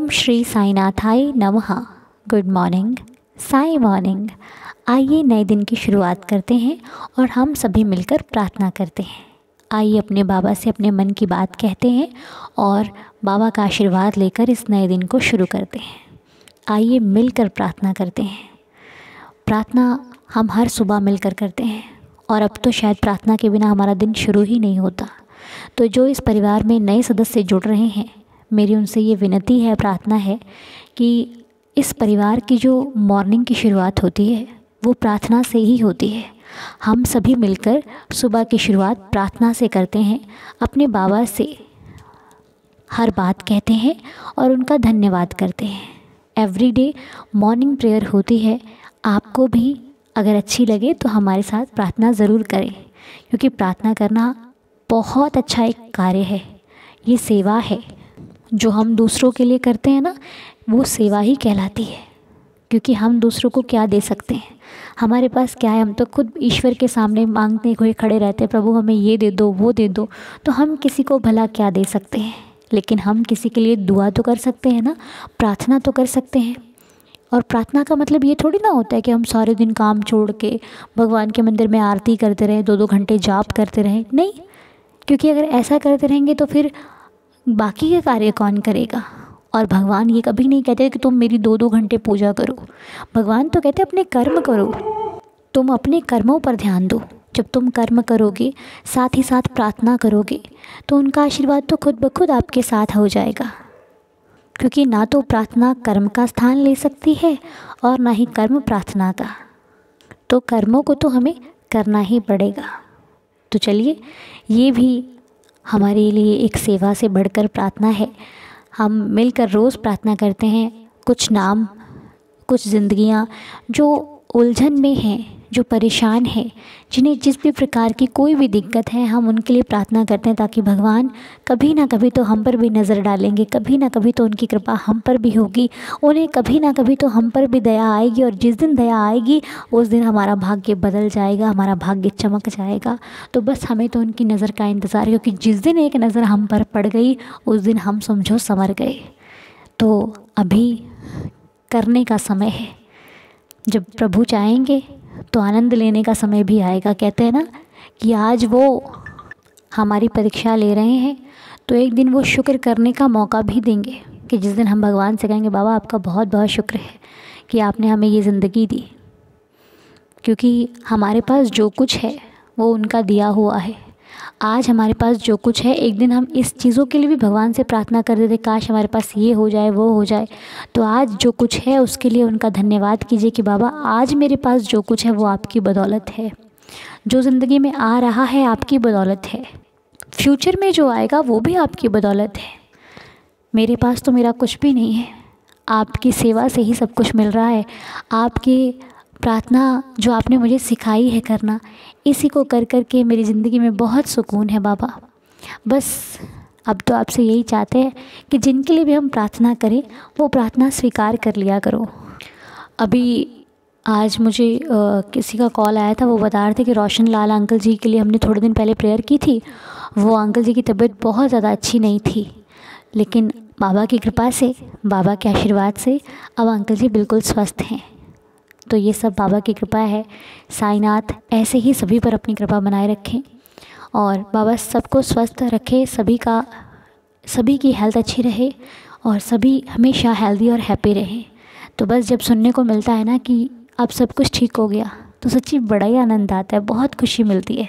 ओम श्री साईनाथाय नमः। Good morning, Sai morning. आइए नए दिन की शुरुआत करते हैं और हम सभी मिलकर प्रार्थना करते हैं। आइए अपने बाबा से अपने मन की बात कहते हैं और बाबा का आशीर्वाद लेकर इस नए दिन को शुरू करते हैं। आइए मिलकर प्रार्थना करते हैं। प्रार्थना हम हर सुबह मिलकर करते हैं और अब तो शायद प्रार्थना के बिना हमारा दिन शुरू ही नहीं होता। तो जो इस परिवार में नए सदस्य जुड़ रहे हैं, मेरी उनसे ये विनती है, प्रार्थना है कि इस परिवार की जो मॉर्निंग की शुरुआत होती है वो प्रार्थना से ही होती है। हम सभी मिलकर सुबह की शुरुआत प्रार्थना से करते हैं, अपने बाबा से हर बात कहते हैं और उनका धन्यवाद करते हैं। एवरीडे मॉर्निंग प्रेयर होती है। आपको भी अगर अच्छी लगे तो हमारे साथ प्रार्थना ज़रूर करें, क्योंकि प्रार्थना करना बहुत अच्छा एक कार्य है। ये सेवा है जो हम दूसरों के लिए करते हैं ना, वो सेवा ही कहलाती है। क्योंकि हम दूसरों को क्या दे सकते हैं, हमारे पास क्या है? हम तो खुद ईश्वर के सामने मांगते हुए खड़े रहते हैं, प्रभु हमें ये दे दो, वो दे दो। तो हम किसी को भला क्या दे सकते हैं? लेकिन हम किसी के लिए दुआ तो कर सकते हैं ना, प्रार्थना तो कर सकते हैं। और प्रार्थना का मतलब ये थोड़ी ना होता है कि हम सारे दिन काम छोड़ के भगवान के मंदिर में आरती करते रहें, 2-2 घंटे जाप करते रहें। नहीं, क्योंकि अगर ऐसा करते रहेंगे तो फिर बाकी के कार्य कौन करेगा? और भगवान ये कभी नहीं कहते कि तुम मेरी 2-2 घंटे पूजा करो। भगवान तो कहते अपने कर्म करो, तुम अपने कर्मों पर ध्यान दो। जब तुम कर्म करोगे, साथ ही साथ प्रार्थना करोगे, तो उनका आशीर्वाद तो खुद ब खुद आपके साथ हो जाएगा। क्योंकि ना तो प्रार्थना कर्म का स्थान ले सकती है और ना ही कर्म प्रार्थना का। तो कर्मों को तो हमें करना ही पड़ेगा। तो चलिए, ये भी हमारे लिए एक सेवा से बढ़कर प्रार्थना है। हम मिलकर रोज़ प्रार्थना करते हैं। कुछ नाम, कुछ ज़िंदगियाँ जो उलझन में हैं, जो परेशान हैं, जिन्हें जिस भी प्रकार की कोई भी दिक्कत है, हम उनके लिए प्रार्थना करते हैं, ताकि भगवान कभी ना कभी तो हम पर भी नज़र डालेंगे, कभी ना कभी तो उनकी कृपा हम पर भी होगी, उन्हें कभी ना कभी तो हम पर भी दया आएगी। और जिस दिन दया आएगी उस दिन हमारा भाग्य बदल जाएगा, हमारा भाग्य चमक जाएगा। तो बस हमें तो उनकी नज़र का इंतज़ार है, क्योंकि जिस दिन एक नज़र हम पर पड़ गई उस दिन हम समझो संवर गए। तो अभी करने का समय है। जब प्रभु चाहेंगे तो आनंद लेने का समय भी आएगा। कहते हैं ना कि आज वो हमारी परीक्षा ले रहे हैं, तो एक दिन वो शुक्र करने का मौका भी देंगे, कि जिस दिन हम भगवान से कहेंगे बाबा आपका बहुत बहुत शुक्र है कि आपने हमें ये ज़िंदगी दी। क्योंकि हमारे पास जो कुछ है वो उनका दिया हुआ है। आज हमारे पास जो कुछ है, एक दिन हम इस चीज़ों के लिए भी भगवान से प्रार्थना कर देते, काश हमारे पास ये हो जाए, वो हो जाए। तो आज जो कुछ है उसके लिए उनका धन्यवाद कीजिए कि बाबा आज मेरे पास जो कुछ है वो आपकी बदौलत है। जो ज़िंदगी में आ रहा है आपकी बदौलत है, फ्यूचर में जो आएगा वो भी आपकी बदौलत है। मेरे पास तो मेरा कुछ भी नहीं है, आपकी सेवा से ही सब कुछ मिल रहा है। आपकी प्रार्थना जो आपने मुझे सिखाई है करना, इसी को कर कर के मेरी ज़िंदगी में बहुत सुकून है बाबा। बस अब तो आपसे यही चाहते हैं कि जिनके लिए भी हम प्रार्थना करें वो प्रार्थना स्वीकार कर लिया करो। अभी आज मुझे किसी का कॉल आया था, वो बता रहे थे कि रोशन लाल अंकल जी के लिए हमने थोड़े दिन पहले प्रेयर की थी। वो अंकल जी की तबीयत बहुत ज़्यादा अच्छी नहीं थी, लेकिन बाबा की कृपा से, बाबा के आशीर्वाद से अब अंकल जी बिल्कुल स्वस्थ हैं। तो ये सब बाबा की कृपा है। साईनाथ ऐसे ही सभी पर अपनी कृपा बनाए रखें और बाबा सबको स्वस्थ रखे, सभी की हेल्थ अच्छी रहे और सभी हमेशा हेल्दी और हैप्पी रहें। तो बस जब सुनने को मिलता है ना कि अब सब कुछ ठीक हो गया, तो सच्ची बड़ा ही आनंद आता है, बहुत खुशी मिलती है।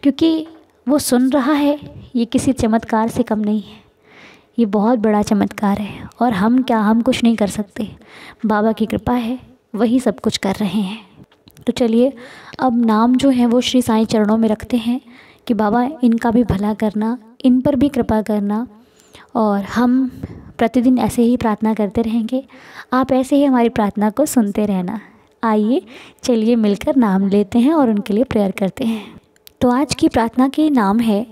क्योंकि वो सुन रहा है, ये किसी चमत्कार से कम नहीं है, ये बहुत बड़ा चमत्कार है। और हम क्या, हम कुछ नहीं कर सकते, बाबा की कृपा है, वही सब कुछ कर रहे हैं। तो चलिए, अब नाम जो है वो श्री साईं चरणों में रखते हैं कि बाबा इनका भी भला करना, इन पर भी कृपा करना। और हम प्रतिदिन ऐसे ही प्रार्थना करते रहेंगे, आप ऐसे ही हमारी प्रार्थना को सुनते रहना। आइए चलिए मिलकर नाम लेते हैं और उनके लिए प्रेयर करते हैं। तो आज की प्रार्थना के नाम है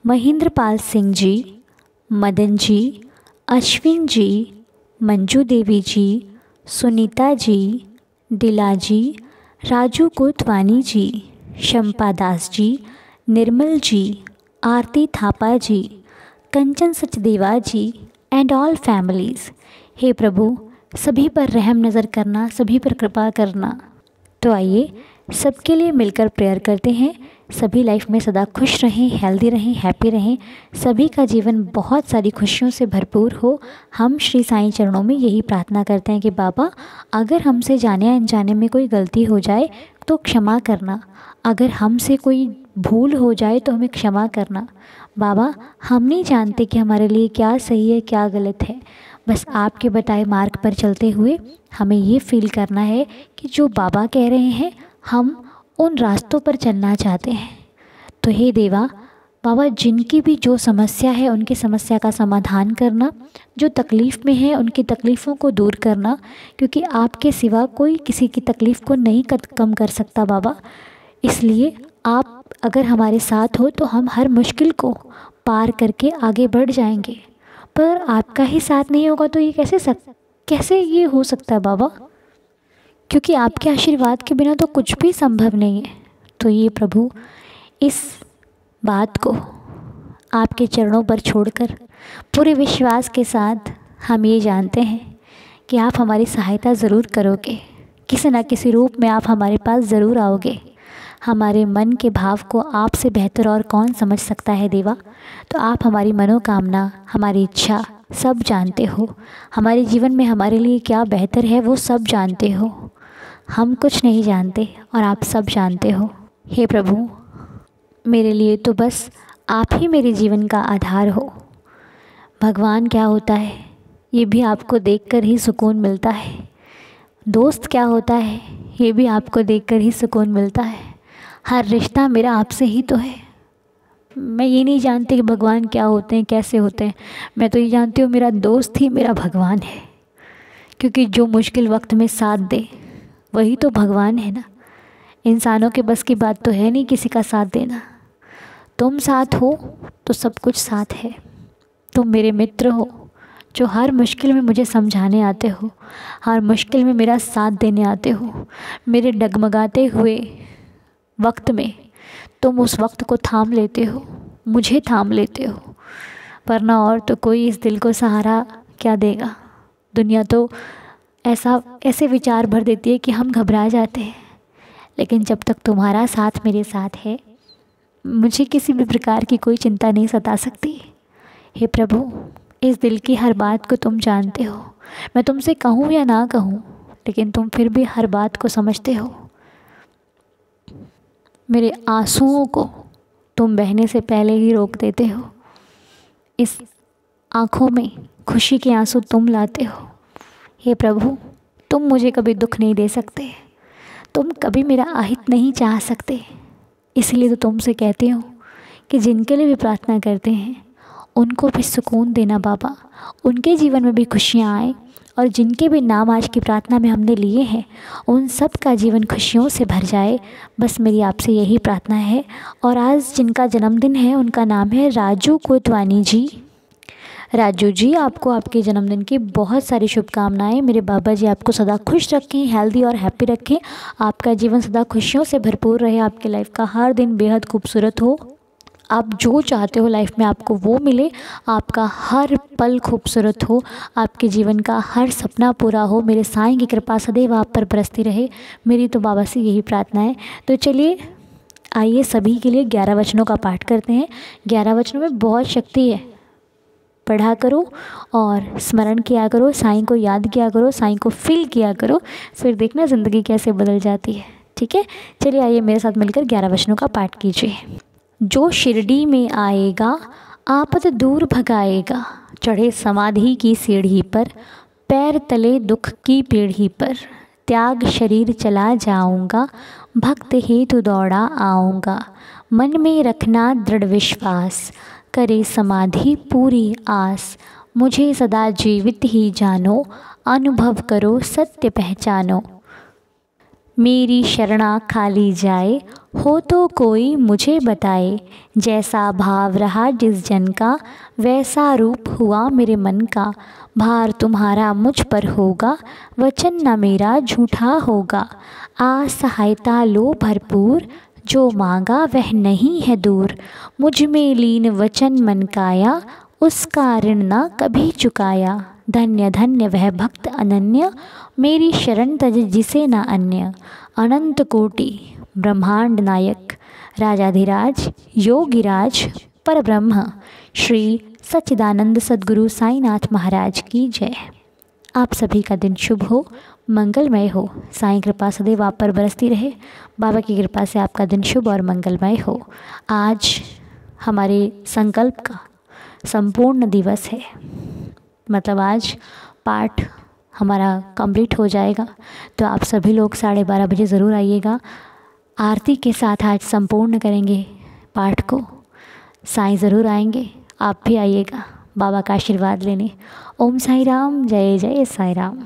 महेंद्रपाल सिंह जी, मदन जी, अश्विन जी, मंजू देवी जी, सुनीता जी, दिला जी, राजू कोतवानी जी, शंपा दास जी, निर्मल जी, आरती थापा जी, कंचन सचदेवा जी, एंड ऑल फैमिलीज़। हे प्रभु, सभी पर रहम नज़र करना, सभी पर कृपा करना। तो आइए सबके लिए मिलकर प्रेयर करते हैं। सभी लाइफ में सदा खुश रहें, हेल्दी रहें, हैप्पी रहें, सभी का जीवन बहुत सारी खुशियों से भरपूर हो। हम श्री साईं चरणों में यही प्रार्थना करते हैं कि बाबा, अगर हमसे जाने अनजाने में कोई गलती हो जाए तो क्षमा करना, अगर हमसे कोई भूल हो जाए तो हमें क्षमा करना। बाबा, हम नहीं जानते कि हमारे लिए क्या सही है क्या गलत है, बस आपके बताए मार्ग पर चलते हुए हमें ये फील करना है कि जो बाबा कह रहे हैं हम उन रास्तों पर चलना चाहते हैं। तो हे देवा, बाबा, जिनकी भी जो समस्या है उनकी समस्या का समाधान करना, जो तकलीफ़ में है उनकी तकलीफ़ों को दूर करना, क्योंकि आपके सिवा कोई किसी की तकलीफ़ को नहीं कम कर सकता बाबा। इसलिए आप अगर हमारे साथ हो तो हम हर मुश्किल को पार करके आगे बढ़ जाएंगे। पर आपका ही साथ नहीं होगा तो ये कैसे ये हो सकता है बाबा, क्योंकि आपके आशीर्वाद के बिना तो कुछ भी संभव नहीं है। तो ये प्रभु, इस बात को आपके चरणों पर छोड़कर पूरे विश्वास के साथ हम ये जानते हैं कि आप हमारी सहायता ज़रूर करोगे, किसी न किसी रूप में आप हमारे पास ज़रूर आओगे। हमारे मन के भाव को आपसे बेहतर और कौन समझ सकता है देवा। तो आप हमारी मनोकामना, हमारी इच्छा सब जानते हो, हमारे जीवन में हमारे लिए क्या बेहतर है वो सब जानते हो। हम कुछ नहीं जानते और आप सब जानते हो। हे प्रभु, मेरे लिए तो बस आप ही मेरे जीवन का आधार हो। भगवान क्या होता है ये भी आपको देखकर ही सुकून मिलता है। दोस्त क्या होता है ये भी आपको देखकर ही सुकून मिलता है। हर रिश्ता मेरा आपसे ही तो है। मैं ये नहीं जानती कि भगवान क्या होते हैं, कैसे होते हैं। मैं तो ये जानती हूँ मेरा दोस्त ही मेरा भगवान है, क्योंकि जो मुश्किल वक्त में साथ दे वही तो भगवान है ना। इंसानों के बस की बात तो है नहीं किसी का साथ देना। तुम साथ हो तो सब कुछ साथ है। तुम मेरे मित्र हो जो हर मुश्किल में मुझे समझाने आते हो, हर मुश्किल में मेरा साथ देने आते हो। मेरे डगमगाते हुए वक्त में तुम उस वक्त को थाम लेते हो, मुझे थाम लेते हो, वरना और तो कोई इस दिल को सहारा क्या देगा। दुनिया तो ऐसे विचार भर देती है कि हम घबरा जाते हैं, लेकिन जब तक तुम्हारा साथ मेरे साथ है मुझे किसी भी प्रकार की कोई चिंता नहीं सता सकती। हे प्रभु, इस दिल की हर बात को तुम जानते हो। मैं तुमसे कहूँ या ना कहूँ, लेकिन तुम फिर भी हर बात को समझते हो। मेरे आंसुओं को तुम बहने से पहले ही रोक देते हो। इस आँखों में खुशी के आंसू तुम लाते हो। हे प्रभु, तुम मुझे कभी दुख नहीं दे सकते, तुम कभी मेरा अहित नहीं चाह सकते। इसलिए तो तुमसे कहती हूँ कि जिनके लिए भी प्रार्थना करते हैं उनको भी सुकून देना बाबा, उनके जीवन में भी खुशियाँ आए, और जिनके भी नाम आज की प्रार्थना में हमने लिए हैं उन सब का जीवन खुशियों से भर जाए। बस मेरी आपसे यही प्रार्थना है। और आज जिनका जन्मदिन है उनका नाम है राजू कोतवानी जी। राजू जी, आपको आपके जन्मदिन की बहुत सारी शुभकामनाएं। मेरे बाबा जी आपको सदा खुश रखें, हेल्दी और हैप्पी रखें। आपका जीवन सदा खुशियों से भरपूर रहे, आपके लाइफ का हर दिन बेहद खूबसूरत हो। आप जो चाहते हो लाइफ में आपको वो मिले, आपका हर पल खूबसूरत हो, आपके जीवन का हर सपना पूरा हो। मेरे साईं की कृपा सदैव आप पर बरसती रहे। मेरी तो बाबा से यही प्रार्थना है। तो चलिए आइए सभी के लिए 11 वचनों का पाठ करते हैं। 11 वचनों में बहुत शक्ति है। पढ़ा करो और स्मरण किया करो, साईं को याद किया करो, साईं को फील किया करो, फिर देखना ज़िंदगी कैसे बदल जाती है। ठीक है, चलिए आइए मेरे साथ मिलकर 11 वचनों का पाठ कीजिए। जो शिरडी में आएगा आपद दूर भगाएगा, चढ़े समाधि की सीढ़ी पर, पैर तले दुख की पीढ़ी पर, त्याग शरीर चला जाऊंगा, भक्त हेतु दौड़ा आऊँगा, मन में रखना दृढ़ विश्वास, करे समाधि पूरी आस, मुझे सदा जीवित ही जानो, अनुभव करो सत्य पहचानो, मेरी शरणा खाली जाए, हो तो कोई मुझे बताए, जैसा भाव रहा जिस जन का, वैसा रूप हुआ मेरे मन का, भार तुम्हारा मुझ पर होगा, वचन न मेरा झूठा होगा, आ सहायता लो भरपूर, जो मांगा वह नहीं है दूर, मुझ में लीन वचन मन काया, उसका ऋण ना कभी चुकाया। धन्य धन्य वह भक्त अनन्य, मेरी शरण तज जिसे ना अन्य। अनंत कोटि ब्रह्मांड नायक, राजाधिराज योगिराज परब्रह्म, श्री सच्चिदानंद सद्गुरु साईनाथ महाराज की जय। आप सभी का दिन शुभ हो, मंगलमय हो। साईं कृपा सदैव आप पर बरसती रहे। बाबा की कृपा से आपका दिन शुभ और मंगलमय हो। आज हमारे संकल्प का संपूर्ण दिवस है, मतलब आज पाठ हमारा कंप्लीट हो जाएगा। तो आप सभी लोग 12:30 बजे ज़रूर आइएगा। आरती के साथ आज संपूर्ण करेंगे पाठ को। साईं ज़रूर आएंगे, आप भी आइएगा बाबा का आशीर्वाद लेने। ओम साई राम, जय जय साई राम।